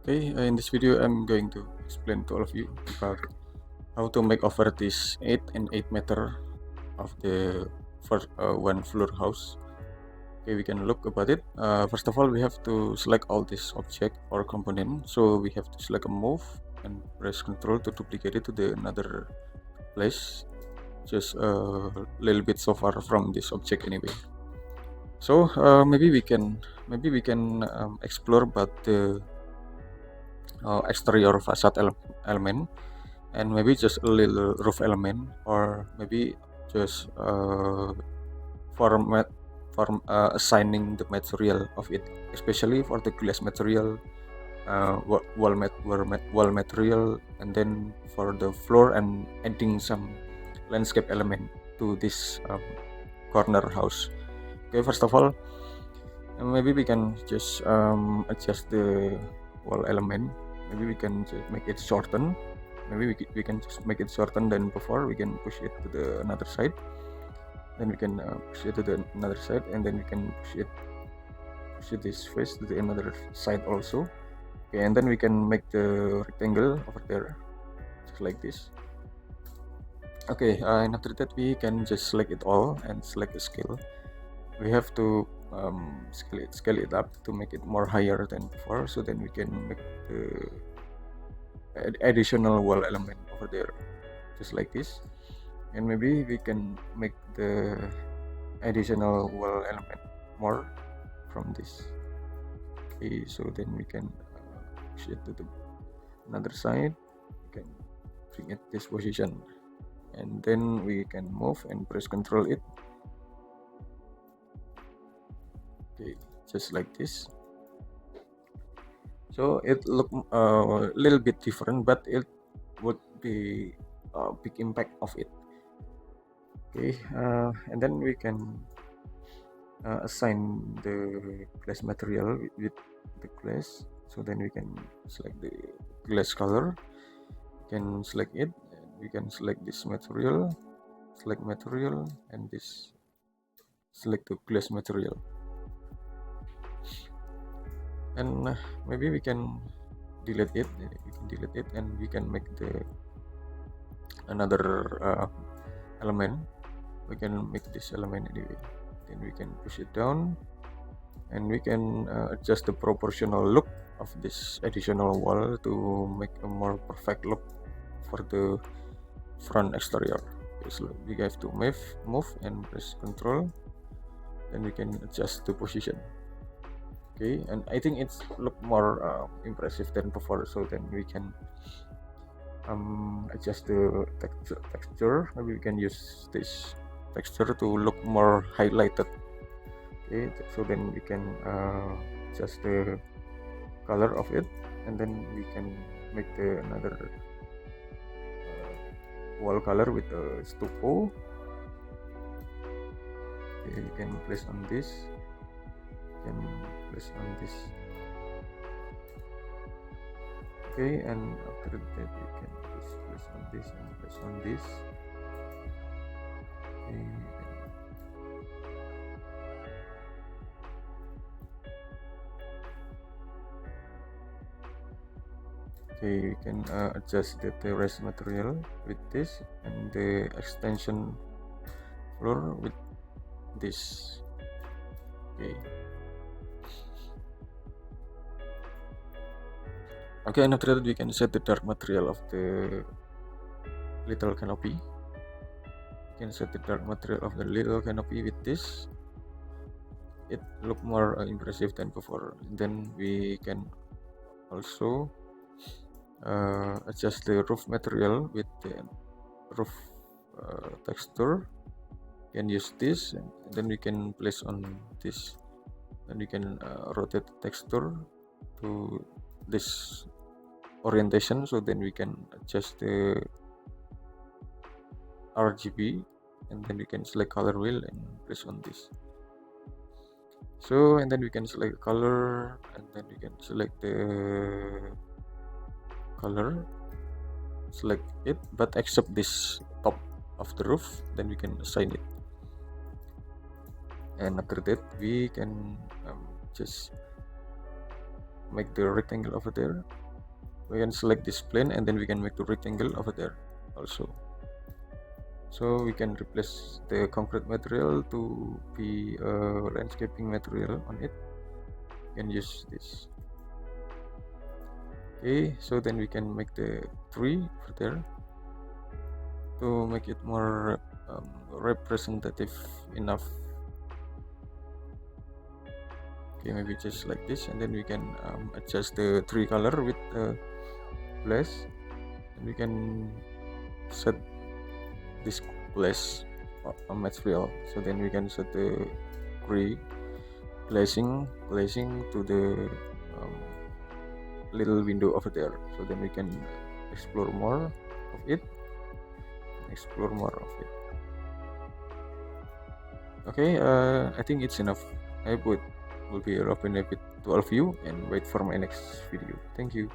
Okay, in this video I'm going to explain to all of you about how to make over this 8 and 8 meter of the first one floor house. Okay, we can look about it. First of all, we have to select all this object or component. So we have to select a move and press Ctrl to duplicate it to the another place. Just a little bit so far from this object anyway. So maybe we can explore about the exterior facade element, and maybe just a little roof element, or maybe just assigning the material of it, especially for the glass material, wall material, and then for the floor, and adding some landscape element to this corner house. Okay, first of all, maybe we can just adjust the wall element. Maybe we can just make it shorten. Maybe we can just make it shorten than before. We can push it to the another side. Then we can push it to the another side, and then we can push it this face to the another side also. Okay, and then we can make the rectangle over there, just like this. Okay, and after that we can just select it all and select the scale. We have to scale it up to make it more higher than before, so then we can make the additional wall element over there, just like this. And maybe we can make the additional wall element more from this. Okay, so then we can push it to the another side. We can bring it this position, and then we can move and press Ctrl it. Okay, just like this. So it look a little bit different, but it would be a big impact of it. Okay, and then we can assign the glass material with the glass. So then we can select the glass color. We can select it, and we can select this material, and this select the glass material. And maybe we can delete it. And we can make the another element. We can make this element anyway. Then we can push it down, and we can adjust the proportional look of this additional wall to make a more perfect look for the front exterior. Okay, so we have to move and press Ctrl. Then we can adjust the position. Okay, and I think it's look more impressive than before, so then we can adjust the texture. Maybe we can use this texture to look more highlighted. Okay, so then we can adjust the color of it, and then we can make the another wall color with the stucco. Okay, we can place on this. Okay, and after that we can just place on this and place on this. Okay, we can adjust the terrace material with this, and the extension floor with this. Okay. Okay, and after that we can set the dark material of the little canopy. We can set the dark material of the little canopy with this. It look more impressive than before. And then we can also adjust the roof material with the roof texture. We can use this, and then we can place on this, and we can rotate the texture to this orientation, so then we can adjust the RGB, and then we can select color wheel and press on this. So, and then we can select color, and then we can select the color, select it, but except this top of the roof, then we can assign it. And after that we can just make the rectangle over there. We can select this plane and then we can make the rectangle over there also. So we can replace the concrete material to be a landscaping material on it. We can use this. Okay, so then we can make the tree over there to make it more representative enough. Okay, maybe just like this, and then we can adjust the tree color with the glass, and we can set this glass material. So then we can set the gray glazing to the little window over there. So then we can explore more of it. Okay, I think it's enough. I will be open a bit to all of you and wait for my next video. Thank you.